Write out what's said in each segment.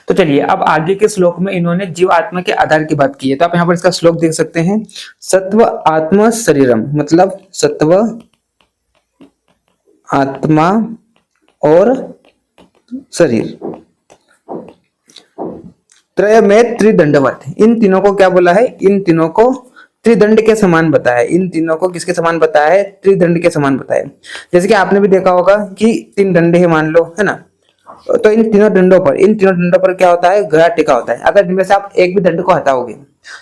तो चलिए अब आगे के श्लोक में इन्होंने जीव आत्मा के आधार की बात की है, तो आप यहाँ पर इसका श्लोक देख सकते हैं। सत्व आत्म शरीरम, मतलब सत्व आत्मा और शरीर, त्रय में त्रिदंडवत। इन तीनों को क्या बोला है? इन तीनों को त्रिदंड के समान बताया है। इन तीनों को किसके समान बताया है? त्रिदंड के समान बताया है। जैसे कि आपने भी देखा होगा कि तीन डंडे हैं मान लो, है ना, तो इन तीनों डंडों पर क्या होता है? घड़ा टिका होता है। अगर इनमें से आप एक भी दंड को हटाओगे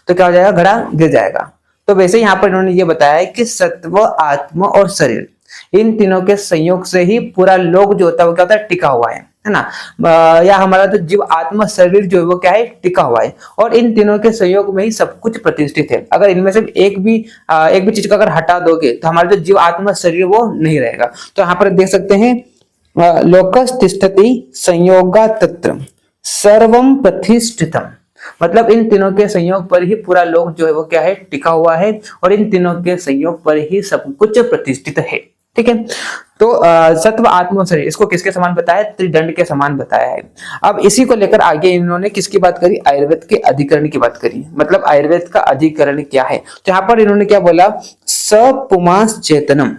तो क्या हो जाएगा? घड़ा गिर जाएगा। तो वैसे यहाँ पर इन्होंने ये बताया है कि सत्व आत्मा और शरीर, इन तीनों के संयोग से ही पूरा लोक जो होता है वो क्या होता है? टिका हुआ है ना। या हमारा जो जीव आत्मा शरीर जो है वो क्या है? टिका हुआ है। और इन तीनों के सहयोग में ही सब कुछ प्रतिष्ठित है। अगर इनमें से एक भी चीज को अगर हटा दोगे तो हमारा जो जीव आत्मा शरीर वो नहीं रहेगा। तो यहाँ पर देख सकते हैं, लोकस्तिष्ठति संयोगा तत्र सर्वम प्रतिष्ठितम, मतलब इन तीनों के संयोग पर ही पूरा लोक जो है वो क्या है? टिका हुआ है। और इन तीनों के संयोग पर ही सब कुछ प्रतिष्ठित है। ठीक है, तो सत्व आत्मा शरीर, इसको किसके समान बताया? त्रिदंड के समान बताया है। अब इसी को लेकर आगे इन्होंने किसकी बात करी? आयुर्वेद के अधिकरण की बात करी। मतलब आयुर्वेद का अधिकरण क्या है? तो यहाँ पर इन्होंने क्या बोला? स पुमांस चेतनम,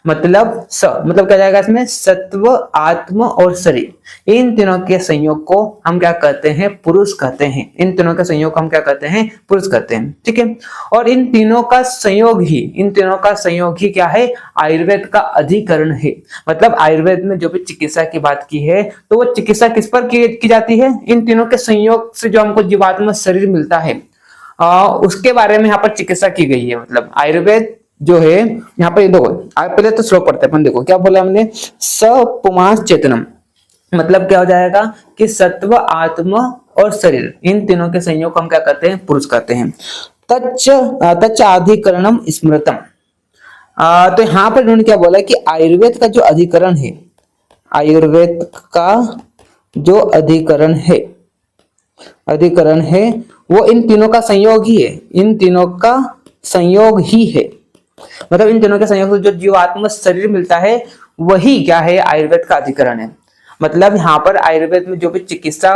मतलब मतलब क्या जाएगा इसमें? सत्व आत्मा और शरीर, इन तीनों के संयोग को हम क्या कहते हैं? पुरुष कहते हैं। इन तीनों के संयोग को हम क्या कहते हैं? पुरुष कहते हैं। ठीक है, और इन तीनों का संयोग ही क्या है? आयुर्वेद का अधिकरण है। मतलब आयुर्वेद में जो भी चिकित्सा की बात की है तो वो चिकित्सा किस पर की जाती है? इन तीनों के संयोग से जो हमको जीवात्मा शरीर मिलता है उसके बारे में यहाँ पर चिकित्सा की गई है। मतलब आयुर्वेद जो है यहाँ पर देखो, पहले तो श्लोक पढ़ते हैं अपन। देखो क्या बोला हमने? स पुमांस चेतनम, मतलब क्या हो जाएगा कि सत्व आत्मा और शरीर, इन तीनों के संयोग को हम क्या कहते हैं? पुरुष कहते हैं। तच्च अधिकरणम स्मृतम, तो यहाँ पर इन्होंने क्या बोला कि आयुर्वेद का जो अधिकरण है, आयुर्वेद का जो अधिकरण है वो इन तीनों का संयोग ही है। इन तीनों का संयोग ही है, मतलब इन तीनों के संयोग से जो जीवात्मा शरीर मिलता है वही क्या है? आयुर्वेद का अधिकरण है। मतलब यहाँ पर आयुर्वेद में जो भी चिकित्सा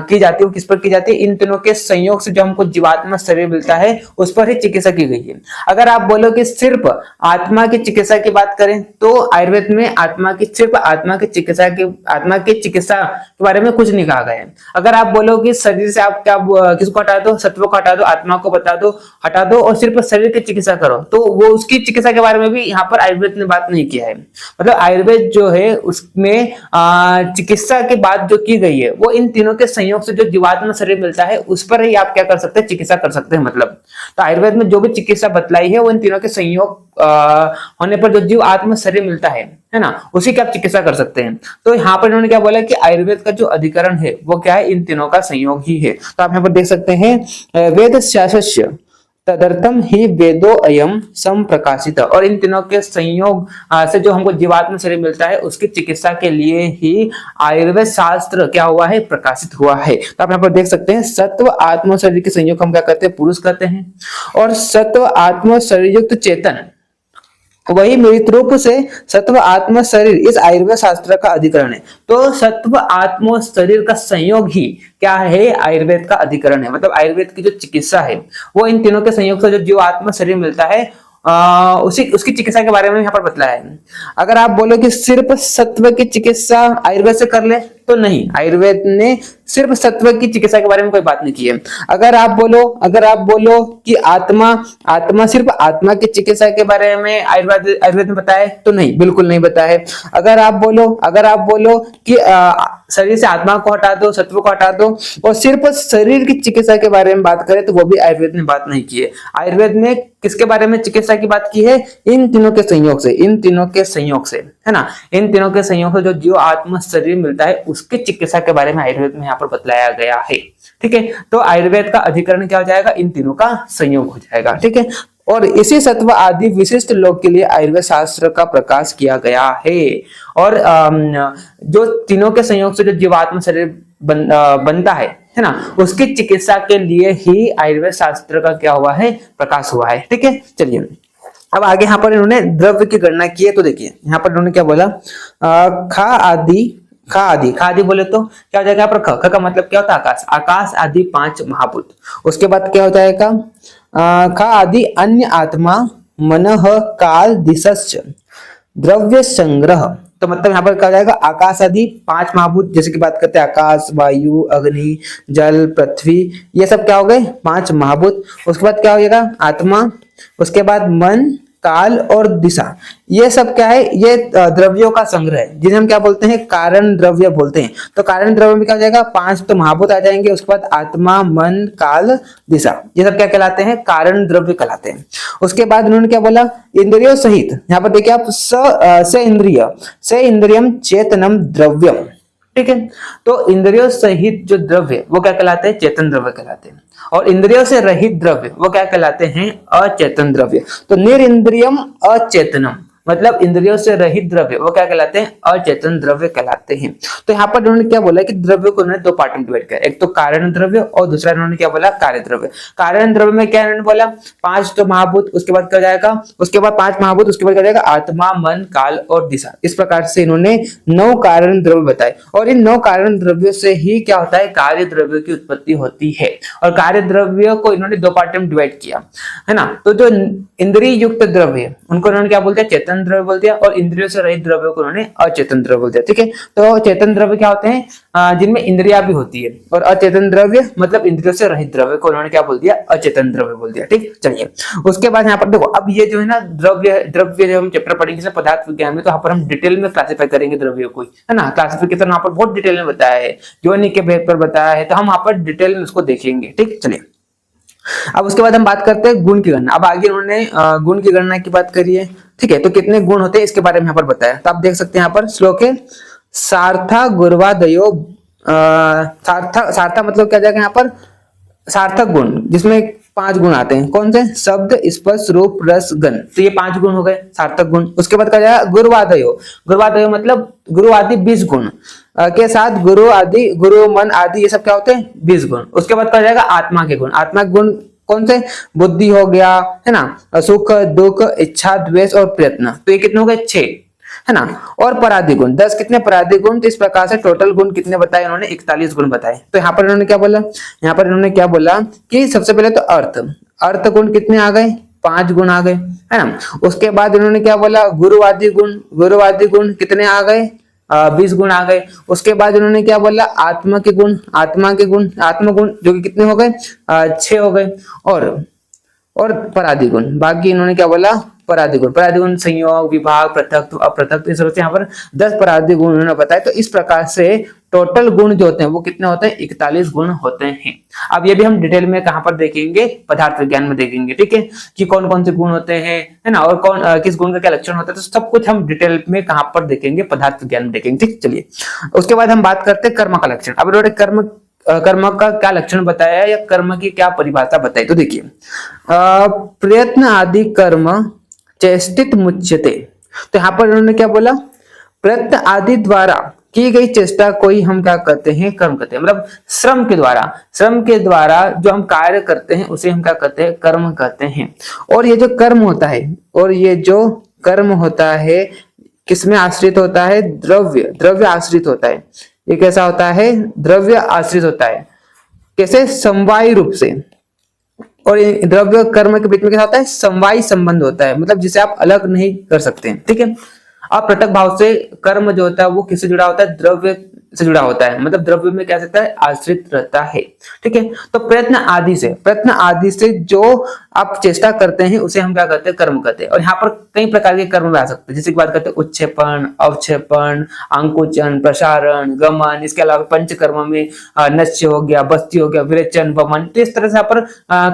की जाती है वो किस पर की जाती है? इन तीनों के संयोग से जो हमको जीवात्मा शरीर मिलता है उस पर ही चिकित्सा की गई है। अगर आप बोलो कि सिर्फ आत्मा की चिकित्सा की बात करें तो आयुर्वेद में आत्मा की चिकित्सा के बारे में कुछ नहीं कहा गया है। अगर आप बोलो कि शरीर से आप क्या किसको हटा दो? सत्व को हटा दो, आत्मा को हटा दो और सिर्फ शरीर की चिकित्सा करो, तो वो उसकी चिकित्सा के बारे में भी यहाँ पर आयुर्वेद ने बात नहीं किया है। मतलब आयुर्वेद जो है उसमें चिकित्सा की बात जो की गई है वो इन तीनों के संयोग से जो जीवात्मा शरीर मिलता है उस पर ही आप क्या कर सकते हैं? चिकित्सा कर सकते हैं। मतलब तो आयुर्वेद में जो भी चिकित्सा बतलाई है वो इन तीनों के संयोग होने पर जो जीव आत्मा शरीर मिलता है ना, उसी की आप चिकित्सा कर सकते हैं। तो यहाँ पर इन्होंने क्या बोला कि आयुर्वेद का जो अधिकरण है वो क्या है? इन तीनों का संयोग ही है। तो आप यहाँ पर देख सकते हैं, वेद शास्त्र तदर्थम ही वेदो अयम संप्रकाशित, और इन तीनों के संयोग से जो हमको जीवात्मा शरीर मिलता है उसकी चिकित्सा के लिए ही आयुर्वेद शास्त्र क्या हुआ है? प्रकाशित हुआ है। तो आप यहाँ पर देख सकते हैं, सत्व आत्मा शरीर के संयोग हम क्या कहते हैं? पुरुष कहते हैं। और सत्व आत्मा शरीर युक्त चेतन, वही मृत रूप से सत्व आत्मा शरीर इस आयुर्वेद शास्त्र का अधिकरण है। तो सत्व आत्मा शरीर का संयोग ही क्या है? आयुर्वेद का अधिकरण है। मतलब आयुर्वेद की जो चिकित्सा है वो इन तीनों के संयोग से जो जीव आत्मा शरीर मिलता है उसकी चिकित्सा के बारे में यहाँ पर बतलाया है। अगर आप बोलो कि सिर्फ सत्व की चिकित्सा आयुर्वेद से कर ले तो नहीं, आयुर्वेद ने सिर्फ सत्व की चिकित्सा के बारे में कोई बात नहीं की है। अगर आप बोलो कि आत्मा सिर्फ आत्मा की चिकित्सा के बारे में आयुर्वेद में बताया तो नहीं, बिल्कुल नहीं बताया है। अगर आप बोलो कि शरीर से आत्मा को हटा दो, सत्व को हटा दो और सिर्फ शरीर की चिकित्सा के बारे में बात करें तो वो भी आयुर्वेद ने बात नहीं की है। आयुर्वेद ने किसके बारे में चिकित्सा की बात की है? इन तीनों के संयोग से, है ना, इन तीनों के संयोग से जो जीव आत्मा शरीर मिलता है उसकी चिकित्सा के बारे में आयुर्वेद में यहाँ पर बतलाया गया है। ठीक है, तो आयुर्वेद का अधिकरण क्या हो जाएगा? इन तीनों का संयोग हो जाएगा। ठीक है, और इसी सत्व आदि विशिष्ट लोक के लिए आयुर्वेद शास्त्र का प्रकाश किया गया है। और जो तीनों के संयोग से जो जीवात्मा शरीर बनता है ना, उसकी चिकित्सा के लिए ही आयुर्वेद शास्त्र का क्या हुआ है? प्रकाश हुआ है। ठीक है, चलिए अब आगे यहाँ पर इन्होंने द्रव्य की गणना की है। तो देखिए यहाँ पर इन्होंने क्या बोला? खा आदि खा आदि, खा आदि बोले तो क्या हो जाएगा यहाँ पर ख का मतलब क्या होता है आकाश, आकाश आदि 5 महाभूत। उसके बाद क्या हो जाएगा खा आदि अन्य आत्मा मनः काल दिशश्च द्रव्य संग्रह। तो मतलब यहाँ पर क्या हो जाएगा आकाश आदि 5 महाभूत, जैसे कि बात करते हैं आकाश, वायु, अग्नि, जल, पृथ्वी, ये सब क्या हो गए 5 महाभूत। उसके बाद क्या हो जाएगा आत्मा, उसके बाद मन, काल और दिशा, ये सब क्या है, ये द्रव्यों का संग्रह है जिन्हें हम क्या बोलते हैं कारण द्रव्य बोलते हैं। तो कारण द्रव्य में क्या हो जाएगा 5 तो महाभूत आ जाएंगे, उसके बाद आत्मा, मन, काल, दिशा, ये सब क्या कहलाते हैं कारण द्रव्य कहलाते हैं। उसके बाद उन्होंने क्या बोला इंद्रियों सहित, यहाँ पर देखिए आप स इंद्रियम चेतनम द्रव्यम, ठीक है। तो इंद्रियों सहित जो द्रव्य वो क्या कहलाते हैं चेतन द्रव्य कहलाते हैं, और इंद्रियों से रहित द्रव्य वो क्या कहलाते हैं अचेतन द्रव्य। तो निरिंद्रियम अचेतनम मतलब इंद्रियों से रहित द्रव्य वो क्या कहलाते हैं अचेतन द्रव्य कहलाते हैं। तो यहाँ पर उन्होंने क्या बोला कि द्रव्य को उन्होंने 2 पार्ट में डिवाइड किया, एक तो कारण द्रव्य और दूसरा उन्होंने क्या बोला कार्य द्रव्य। कारण द्रव्य में क्या उन्होंने बोला 5 तो महाभूत, उसके बाद क्या जाएगा, उसके बाद 5 महाभूत, उसके बाद क्या जाएगा आत्मा, मन, काल और दिशा। इस प्रकार से इन्होंने 9 कारण द्रव्य बताए, और इन 9 कारण द्रव्यों से ही क्या होता है कार्य द्रव्य की उत्पत्ति होती है। और कार्य द्रव्य को इन्होंने 2 पार्ट में डिवाइड किया है ना। तो जो इंद्रिय युक्त द्रव्य उनको उन्होंने क्या बोलते हैं चेतन द्रव्य बोल दिया, और इंद्रियों से रहित द्रव्य को उन्होंने अचेतन द्रव्य बोल दिया, ठीक है। तो चेतन द्रव्य क्या होते हैं जिनमें इंद्रिया भी होती है, और अचेतन द्रव्य मतलब इंद्रियों से रहित द्रव्य को उन्होंने क्या बोल दिया अचेतन द्रव्य बोल दिया, ठीक। चलिए उसके बाद यहाँ पर देखो, अब ये जो है ना द्रव्य जो हम चैप्टर पढ़ेंगे पदार्थ विज्ञान में, तो यहाँ पर हम डिटेल में क्लासिफाई करेंगे द्रव्यों को, है ना। क्लासिफिकेशन यहाँ पर बहुत डिटेल में बताया है, योनि के भेद पर बताया है, तो हम यहाँ पर डिटेल में उसको देखेंगे, ठीक। चलिए अब उसके बाद हम बात करते हैं गुण की गणना। अब आगे उन्होंने गुण की गणना की बात करी है, ठीक है। तो कितने गुण होते हैं इसके बारे में यहाँ पर बताया, तो आप देख सकते हैं यहाँ पर श्लोक है सार्था गुर्वादयो, सार्था मतलब क्या जाएगा यहाँ पर सार्थक गुण, जिसमें 5 गुण आते हैं, कौन से शब्द, स्पर्श, रूप, रस, गंध, तो ये 5 गुण हो गए सार्थक गुण। उसके बाद क्या जाएगा गुरुवादयो, गुरुवादयो मतलब गुरु आदि 20 गुण के साथ गुरु आदि, गुरु, मन आदि, ये सब क्या होते हैं 20 गुण। उसके बाद क्या जाएगा आत्मा के गुण, आत्मा के गुण कौन से, बुद्धि हो गया, है ना, सुख, दुख, इच्छा, द्वेष और प्रयत्न, तो ये कितने हो गए 6, है ना। और पराधि गुण 10, कितने पराधि गुण, तो इस प्रकार से टोटल गुण कितने बताए उन्होंने 41 गुण बताए। तो यहाँ पर इन्होंने क्या बोला, यहाँ पर इन्होंने क्या बोला कि सबसे पहले तो अर्थ गुण कितने आ गए 5 गुण आ गए, है ना। उसके बाद इन्होंने क्या बोला गुरुवादी गुण कितने आ गए 20 गुण आ गए। उसके बाद इन्होंने क्या बोला आत्मा गुण जो कि कितने हो गए 6 हो गए। और पराधि गुण, बाकी इन्होंने क्या बोला पराधि गुण संयोग, विभाग, पृथक, अपृथक, इस तरह से यहाँ पर 10 पराधि गुण उन्होंने बताया। तो इस प्रकार से टोटल गुण जो होते हैं वो कितने होते हैं 41 गुण होते हैं। अब ये भी हम डिटेल में कहां पर देखेंगे पदार्थ विज्ञान में देखेंगे, ठीक है, कि कौन कौन से गुण होते हैं, है ना, और कौन किस गुण का क्या लक्षण होता है, तो सब कुछ हम डिटेल में कहां पर देखेंगे पदार्थ विज्ञान में देखेंगे, ठीक। चलिए उसके बाद हम बात करते हैं कर्म का लक्षण। अब इन्होंने कर्म का क्या लक्षण बताया है या कर्म की क्या परिभाषा बताई, तो देखिए प्रयत्न आदि कर्म चेष्टित मुच्यते। तो यहाँ पर उन्होंने क्या बोला प्रयत्न आदि द्वारा की गई चेष्टा को ही हम क्या करते हैं कर्म करते हैं, मतलब श्रम के द्वारा जो हम कार्य करते हैं उसे हम क्या करते हैं कर्म करते हैं। और ये जो कर्म होता है किसमें आश्रित होता है, द्रव्य आश्रित होता है। ये कैसा होता है द्रव्य आश्रित होता है, कैसे समवायी रूप से। और द्रव्य कर्म के बीच में क्या होता है समवायी संबंध होता है, मतलब जिसे आप अलग नहीं कर सकते, ठीक है। अपृथक भाव से कर्म जो होता है वो किससे जुड़ा होता है द्रव्य से जुड़ा होता है, मतलब द्रव्य में क्या सकता है आश्रित रहता है, ठीक है। तो प्रयत्न आदि से जो आप चेष्टा करते हैं उसे हम क्या करते हैं कर्म करते हैं। और यहाँ पर कई प्रकार के कर्म आ सकते हैं, जैसे की बात करते हैं उच्छेपन, अवक्षेपण, अंकुचन, प्रसारण, गमन, इसके अलावा पंचकर्म में नश्य हो गया, बस्ती हो गया, विरेचन, वमन, तो इस तरह से यहाँ पर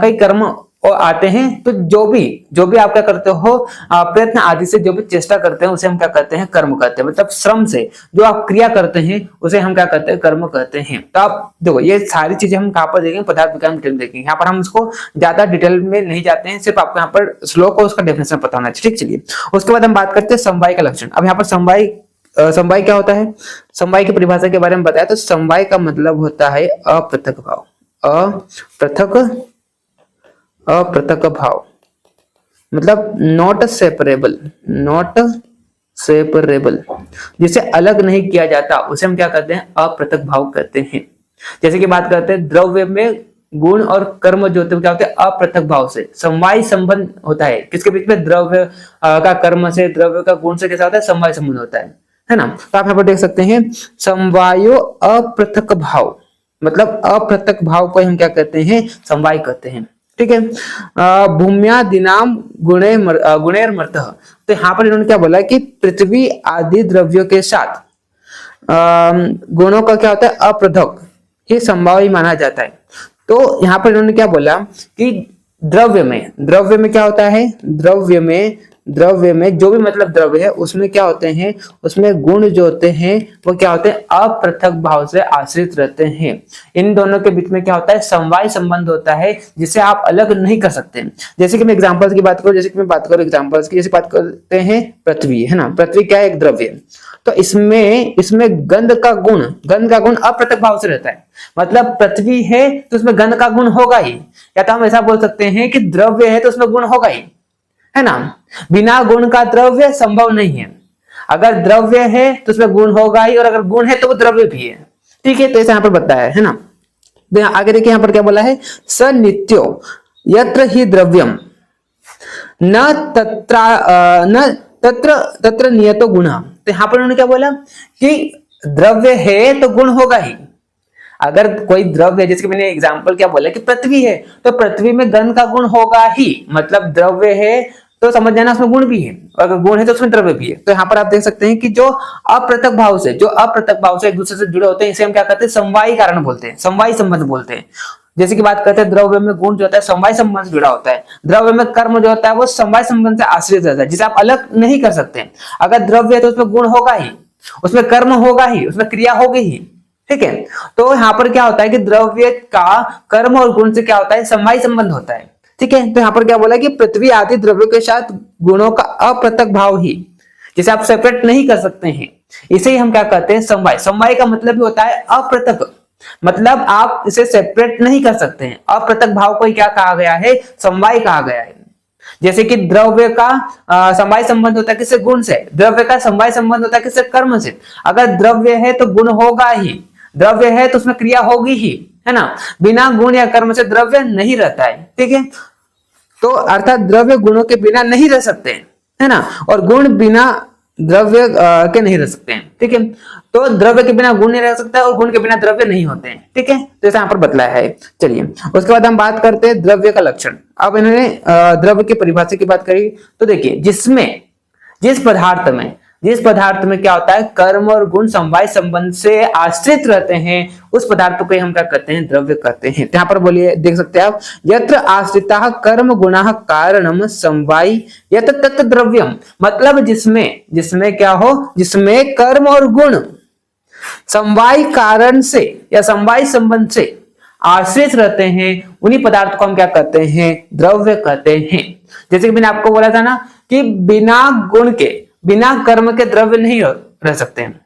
कई कर्म और आते हैं। तो जो भी आप क्या करते हो प्रयत्न आदि से जो भी चेष्टा करते हैं उसे हम क्या करते हैं कर्म करते हैं, मतलब श्रम से जो आप क्रिया करते हैं उसे हम क्या करते हैं कर्म करते हैं। तो आप देखो ये सारी चीजें हम कहाँ पर देखेंगे पदार्थ विज्ञान डिटेल में देखेंगे, यहाँ पर हम उसको ज्यादा डिटेल में नहीं जाते हैं, सिर्फ आपको यहाँ पर श्लोक को उसका डेफिनेशन पता होना चाहिए, ठीक। चलिए उसके बाद हम बात करते हैं समवाय का लक्षण। अब यहाँ पर समवाय क्या होता है, समवाय की परिभाषा के बारे में बताया। तो समवाय का मतलब होता है अपृथक भाव, मतलब नॉट सेपरेबल, जिसे अलग नहीं किया जाता उसे हम क्या कहते हैं, अपृथक भाव कहते हैं। जैसे कि बात करते हैं द्रव्य में गुण और कर्म जो होते हैं क्या होते हैं, अपृथक भाव से समवाय संबंध होता है। किसके बीच में, द्रव्य का कर्म से, द्रव्य का गुण से कैसा होता है, समवाय संबंध होता है ना। तो आप यहाँ पर देख सकते हैं समवायो अपृथक भाव, मतलब अपृथक भाव को हम क्या कहते हैं, समवाय कहते हैं। ठीक है, भूम्यादिनाम गुणेर मर्तः, तो यहाँ पर इन्होंने क्या बोला कि पृथ्वी आदि द्रव्यों के साथ गुणों का क्या होता है, अपृथक, ये समवाय माना जाता है। तो यहाँ पर इन्होंने क्या बोला कि द्रव्य में क्या होता है, द्रव्य में जो भी मतलब द्रव्य है उसमें क्या होते हैं, उसमें गुण जो होते हैं वो क्या होते हैं, अपृथक भाव से आश्रित रहते हैं। इन दोनों के बीच में क्या होता है, समवाय संबंध होता है जिसे आप अलग नहीं कर सकते। जैसे कि मैं एग्जांपल्स की बात करूं, जैसे कि मैं बात करूं एग्जांपल्स की, जैसे बात करते हैं पृथ्वी, है ना। पृथ्वी क्या है, एक द्रव्य, तो इसमें गंध का गुण अपृथक भाव से रहता है। मतलब पृथ्वी है तो उसमें गंध का गुण होगा ही, या तो हम ऐसा बोल सकते हैं कि द्रव्य है तो उसमें गुण होगा ही, है ना। बिना गुण का द्रव्य संभव नहीं है। अगर द्रव्य है तो उसमें गुण होगा ही, और अगर गुण है तो वो द्रव्य भी है। ठीक है, तो ऐसा यहाँ पर बताया है ना। तो आगे देखिए यहाँ पर क्या बोला है, स नित्यो यत्र ही द्रव्यम न तत्र नियतो गुण। तो यहाँ पर उन्होंने क्या बोला कि द्रव्य है तो गुण होगा ही। अगर कोई द्रव्य, जैसे कि मैंने एग्जांपल क्या बोला कि पृथ्वी है तो पृथ्वी में गंध का गुण होगा ही, मतलब द्रव्य है तो समझ जाना उसमें गुण भी है, और अगर गुण है तो उसमें द्रव्य भी है। तो यहाँ पर आप देख सकते हैं कि जो अपृथक भाव से एक दूसरे से जुड़े होते हैं, इसे हम क्या कहते हैं, समवायी कारण बोलते हैं, समवायी संबंध बोलते हैं। जैसे कि बात करते हैं द्रव्य में गुण जो होता है समवाय संबंध से जुड़ा होता है, द्रव्य में कर्म जो होता है वो समवाय संबंध से आश्रित रहता है, जिसे आप अलग नहीं कर सकते। अगर द्रव्य है तो उसमें गुण होगा ही, उसमें कर्म होगा ही, उसमें क्रिया होगी ही। ठीक है, तो यहाँ पर क्या होता है कि द्रव्य का कर्म और गुण से क्या होता है, समवाय संबंध होता है। ठीक है, तो यहाँ पर क्या बोला कि पृथ्वी आदि द्रव्यों के साथ गुणों का अपृथक भाव ही, जिसे आप सेपरेट नहीं कर सकते हैं, इसे ही हम क्या कहते हैं, समवाय। समवाय का मतलब भी होता है अपृथक, मतलब आप इसे सेपरेट नहीं कर सकते हैं। अपृथक भाव को क्या कहा गया है, समवाय कहा गया है। जैसे कि द्रव्य का समवाय संबंध होता है किससे, गुण से। द्रव्य का समवाय संबंध होता है किससे, कर्म से। अगर द्रव्य है तो गुण होगा ही, द्रव्य है तो उसमें क्रिया होगी ही, है ना। बिना गुण या कर्म से द्रव्य नहीं रहता है। ठीक है, तो अर्थात द्रव्य गुणों के बिना नहीं रह सकते, है ना, और गुण बिना द्रव्य के नहीं रह सकते हैं। ठीक है, तो द्रव्य के बिना गुण नहीं रह सकता और गुण के बिना द्रव्य नहीं होते हैं। ठीक है, तो ऐसा यहाँ पर बतलाया है। चलिए उसके बाद हम बात करते हैं द्रव्य का लक्षण। अब इन्होंने द्रव्य की परिभाषा की बात करी, तो देखिए जिस पदार्थ में क्या होता है, कर्म और गुण समवाय संबंध से आश्रित रहते हैं, उस पदार्थ को हम क्या कहते हैं, द्रव्य कहते हैं। यहाँ पर बोलिए, देख सकते हैं आप, यत्र आश्रिता कर्म गुणा कारणम समवाय यत तत् द्रव्यम, मतलब जिसमें क्या हो, जिसमें कर्म और गुण समवाय कारण से या समवाय संबंध से आश्रित रहते हैं, उन्हीं पदार्थ को हम क्या कहते हैं, द्रव्य कहते हैं। जैसे कि मैंने आपको बोला था ना कि बिना गुण के, बिना कर्म के द्रव्य नहीं रह सकते हैं।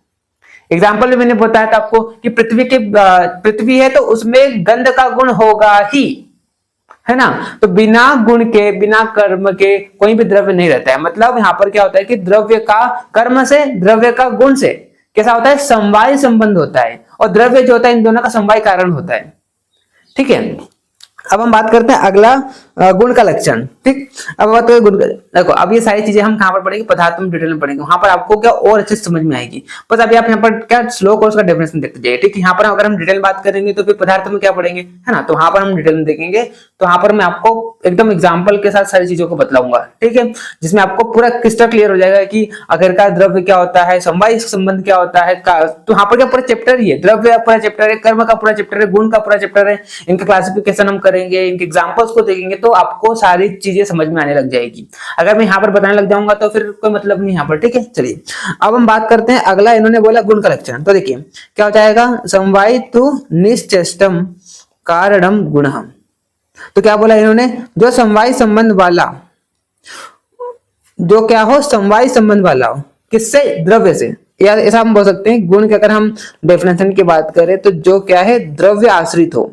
एग्जाम्पल में मैंने बताया था आपको कि पृथ्वी है तो उसमें गंध का गुण होगा ही, है ना। तो बिना गुण के, बिना कर्म के कोई भी द्रव्य नहीं रहता है। मतलब यहाँ पर क्या होता है कि द्रव्य का कर्म से, द्रव्य का गुण से कैसा होता है, समवाय संबंध होता है, और द्रव्य जो होता है इन दोनों का समवाय कारण होता है। ठीक है, अब हम बात करते हैं अगला गुण का लक्षण। ठीक, अब बात करें गुण का। देखो अब ये सारी चीजें हम कहाँ पर पढ़ेंगे, पदार्थ में डिटेल में पढ़ेंगे, वहां पर आपको क्या और अच्छे से समझ में आएगी। बस अभी आप यहाँ पर क्या स्लो कोर्स का डेफिनेशन देखते जाइए। ठीक, यहाँ पर अगर हम डिटेल बात करेंगे तो फिर पदार्थ में क्या पढ़ेंगे, है ना, तो वहां पर हम डिटेल में देखेंगे। तो वहां पर मैं आपको एकदम एग्जाम्पल के साथ सारी चीजों को बतलाऊंगा। ठीक है, जिसमें आपको पूरा क्रिस्टल क्लियर हो जाएगा कि आखिरकार द्रव्य क्या होता है, समवाय संबंध क्या होता है। तो यहाँ पर क्या पूरा चैप्टर ही है, द्रव्य पूरा चैप्टर है, कर्म का पूरा चैप्टर है, गुण का पूरा चैप्टर है। इनका क्लासिफिकेशन हम करेंगे, इनके एग्जाम्पल्स को देखेंगे, तो आपको सारी चीजें समझ में आने लग जाएगी। अगर मैं यहाँ पर बताने लग जाऊंगा तो फिर कोई मतलब नहीं यहाँ पर। ठीक है, चलिए अब हम बात करते हैं अगला। इन्होंने बोला गुण का लक्षण, तो देखिए क्या हो जाएगा, समवाय तु निश्चेष्टम कारणम गुण। तो क्या बोला इन्होंने, जो समवाय संबंध वाला, जो क्या हो, समवाय संबंध वाला हो, किससे, द्रव्य से, या ऐसा हम बोल सकते हैं गुण की अगर हम डेफिनेशन की बात करें तो जो क्या है, द्रव्य आश्रित हो,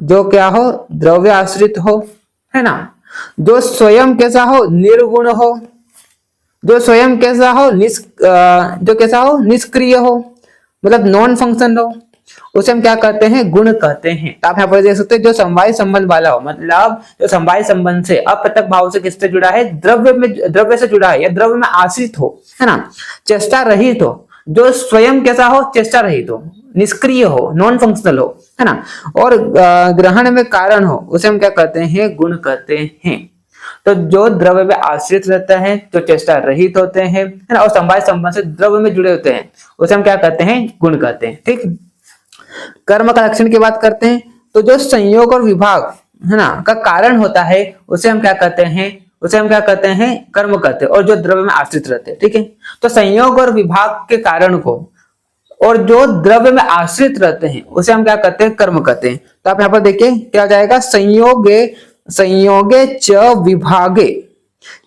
जो क्या हो, द्रव्य आश्रित हो, है ना। जो स्वयं कैसा हो, निर्गुण हो, जो स्वयं कैसा हो, जो कैसा हो, निष्क्रिय हो, मतलब नॉन फंक्शन हो, उसे हम क्या कहते हैं, गुण कहते हैं। तो आप यहाँ पर देख सकते हैं जो समवाय संबंध वाला हो, मतलब जो समवाय संबंध से अप्रत्यक्ष भाव से किससे जुड़ा है, द्रव्य से जुड़ा है या द्रव्य में आश्रित हो, है ना, चेष्टा रहित हो, जो स्वयं कैसा हो, चेष्टा रहित हो, निष्क्रिय हो, नॉन फंक्शनल हो, है ना, और ग्रहण में कारण हो, उसे हम क्या कहते हैं, गुण कहते हैं। तो जो द्रव्य में आश्रित रहता है, जो चेष्टा रहित होते हैं, है ना, और समवाय संबंध से द्रव्य में जुड़े होते हैं, उसे हम क्या कहते हैं, गुण कहते हैं। ठीक, कर्म का लक्षण की बात करते हैं, तो जो संयोग और विभाग, है ना, का कारण होता है, उसे हम क्या कहते हैं, उसे हम क्या कहते हैं, कर्म कहते हैं, और जो द्रव्य में आश्रित रहते हैं। ठीक है, तो संयोग और विभाग के कारण को और जो द्रव्य में आश्रित रहते हैं उसे हम क्या कहते हैं, कर्म कहते हैं। तो आप यहाँ पर देखिए क्या हो जाएगा, संयोगे च विभागे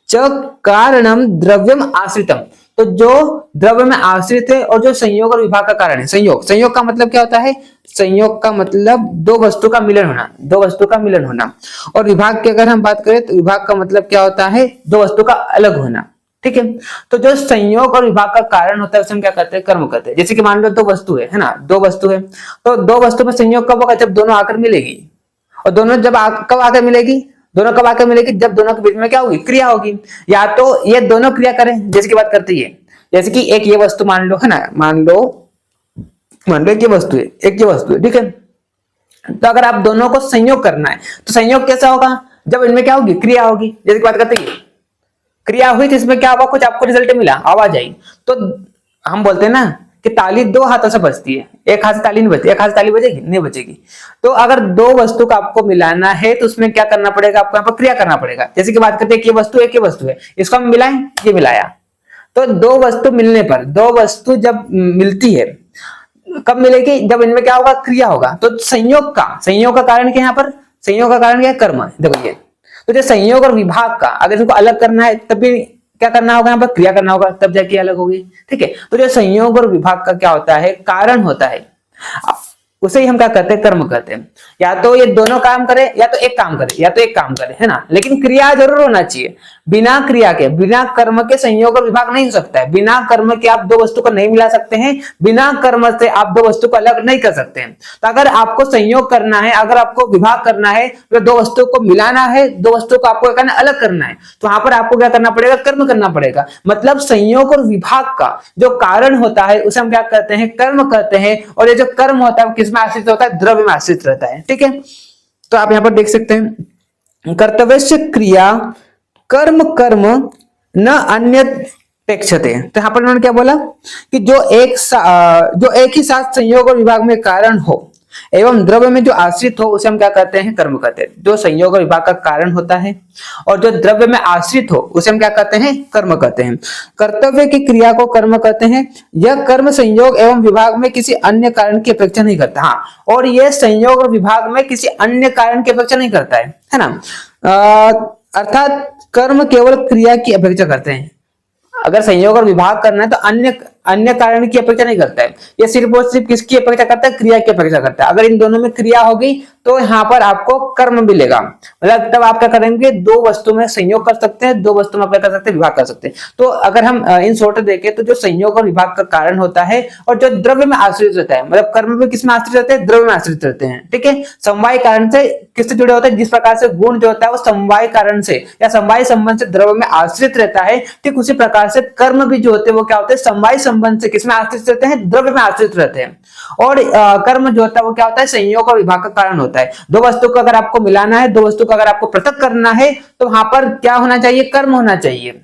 च कारणम द्रव्यम आश्रितम। तो जो द्रव्य में आश्रित है और जो संयोग और विभाग का कारण है, संयोग का मतलब क्या होता है, संयोग का मतलब दो वस्तु का मिलन होना, दो वस्तु का मिलन होना। और विभाग की अगर हम बात करें तो विभाग का मतलब क्या होता है, दो वस्तु का अलग होना। ठीक है, तो जो संयोग और विभाग का कारण होता है उसे हम क्या कहते हैं, कर्म कहते हैं। जैसे कि मान लो दो वस्तु है ना, दो वस्तु है, तो दो वस्तु में संयोग कब होगा, जब दोनों आकर मिलेगी। और दोनों जब कब आकर मिलेगी, दोनों कब आकर मिलेगी, जब दोनों के बीच में क्या होगी, क्रिया होगी। या तो ये दोनों क्रिया करें, जैसे की बात करते हैं, जैसे कि एक ये वस्तु मान लो, है ना, मान लो एक ये वस्तु है, एक ये वस्तु है, ठीक है। तो अगर आप दोनों को संयोग करना है तो संयोग कैसा होगा, जब इनमें क्या होगी, क्रिया होगी। जैसे की बात करते हैं, क्रिया हुई तो इसमें क्या होगा, कुछ आपको रिजल्ट मिला, आवाज आई। तो हम बोलते हैं ना कि ताली दो हाथों से बजती है, एक हाथ से ताली नहीं बजती, एक हाथ से ताली बजेगी, नहीं बजेगी। तो अगर दो वस्तु का आपको मिलाना है तो उसमें क्या करना पड़ेगा, आपको यहाँ पर क्रिया करना पड़ेगा। जैसे कि बात करते हैं कि ये वस्तु एक ये वस्तु है, इसको हम मिलाएं, ये मिलाया। तो दो वस्तु मिलने पर, दो वस्तु जब मिलती है कब मिलेगी, जब इनमें क्या होगा, क्रिया होगा। तो संयोग का कारण क्या, यहाँ पर संयोग का कारण क्या है, कर्म। देखो ये तो जो संयोग और विभाग का अगर इनको अलग करना है तब भी क्या करना होगा, यहाँ पर क्रिया करना होगा, तब जाके अलग होगी। ठीक है, तो जो संयोग और विभाग का क्या होता है, कारण होता है, उसे ही हम क्या कहते हैं, कर्म कहते हैं। या तो ये दोनों काम करे या तो एक काम करे, या तो एक काम करे, है ना, लेकिन क्रिया जरूर होना चाहिए। बिना क्रिया के, बिना कर्म के संयोग और विभाग नहीं हो सकता है। बिना कर्म के आप दो वस्तु को नहीं मिला सकते हैं, बिना कर्म से आप दो वस्तु को अलग नहीं कर सकते हैं। तो अगर आपको संयोग करना है, अगर आपको विभाग करना है, तो दो वस्तु को मिलाना है, दो वस्तु को आपको करना अलग करना है, तो वहां पर आपको क्या करना पड़ेगा, कर्म करना पड़ेगा। मतलब संयोग और विभाग का जो कारण होता है उसे हम क्या कहते हैं, कर्म कहते हैं। और ये जो कर्म होता है वो किसमें आश्रित होता है, द्रव्य में आश्रित रहता है। ठीक है, तो आप यहाँ पर देख सकते हैं, कर्तव्य क्रिया कर्म न अन्य अपेक्षते। तो यहाँ पर उन्होंने क्या बोला कि जो एक ही साथ संयोग और विभाग में कारण हो एवं द्रव्य में जो आश्रित हो उसे हम क्या कहते हैं, कर्म कहते हैं। जो संयोग और विभाग का कारण होता है और जो द्रव्य में आश्रित हो उसे हम क्या कहते हैं, कर्म कहते हैं। कर्तव्य की क्रिया को कर्म कहते हैं। यह कर्म संयोग एवं विभाग में किसी अन्य कारण की अपेक्षा नहीं करता। हाँ, और यह संयोग और विभाग में किसी अन्य कारण की अपेक्षा नहीं करता है ना। अर्थात कर्म केवल क्रिया की अपेक्षा करते हैं। अगर संयोग और विभाग करना है तो अन्य कारण की अपेक्षा नहीं करता है। ये सिर्फ और सिर्फ किसकी अपेक्षा करता है, क्रिया की अपेक्षा करता है। अगर इन दोनों में क्रिया होगी तो यहाँ पर आपको कर्म मिलेगा। मतलब तब आप क्या करेंगे, दो वस्तु में संयोग कर सकते हैं, दो वस्तु में आप क्या कर सकते हैं, विभाग कर सकते हैं। तो अगर हम इन शॉर्ट देखें तो जो संयोग और विभाग का कारण होता है और जो द्रव्य में आश्रित रहता है, मतलब कर्म में किसमें आश्रित रहते हैं, द्रव्य में आश्रित रहते हैं। ठीक है, समवाय कारण से किससे जुड़े होते हैं, जिस प्रकार से गुण जो होता है वो समवाय कारण से या समवाय संबंध से द्रव्य में आश्रित रहता है, ठीक उसी प्रकार से कर्म भी जो होते हैं वो क्या होते हैं, समवाय संबंध से किसमें आश्रित रहते हैं, द्रव्य में आश्रित रहते हैं। और कर्म जो होता है वो क्या होता है, संयोग और विभाग का कारण होता है। दो वस्तु को अगर आपको मिलाना है, दो वस्तु को अगर आपको पृथक करना है तो वहां पर क्या होना चाहिए, कर्म होना चाहिए।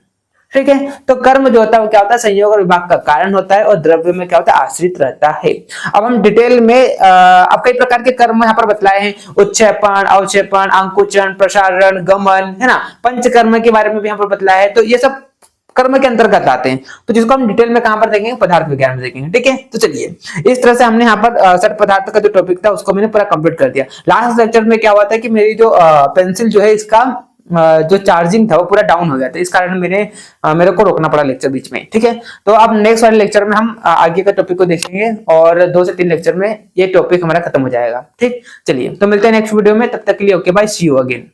ठीक है, तो कर्म जो होता है वो क्या होता है, संयोग और विभाग का कारण होता है और द्रव्य में क्या होता है, आश्रित रहता है। अब हम डिटेल में अब कई प्रकार के कर्म यहाँ पर बतलाए हैं, उत्क्षेपण, अवक्षेपण, अंकुचन, प्रसारण, गमन, है ना, पंचकर्म के बारे में भी यहाँ पर बतलाया है। तो ये सब कर्म के अंतर्गत आते हैं, तो जिसको हम डिटेल में कहां पर देखेंगे, पदार्थ विज्ञान में देखेंगे। ठीक है, तो चलिए इस तरह से हमने यहाँ पर सट पदार्थ का जो टॉपिक था उसको मैंने पूरा कंप्लीट कर दिया। लास्ट लेक्चर में क्या हुआ था कि मेरी जो पेंसिल जो है इसका जो चार्जिंग था वो पूरा डाउन हो गया था, इस कारण मेरे को रोकना पड़ा लेक्चर बीच में। ठीक है, तो अब नेक्स्ट वाले लेक्चर में हम आगे का टॉपिक को देखेंगे और 2 से 3 लेक्चर में ये टॉपिक हमारा खत्म हो जाएगा। ठीक, चलिए तो मिलते हैं नेक्स्ट वीडियो में, तब तक के लिए okay bye, see you again.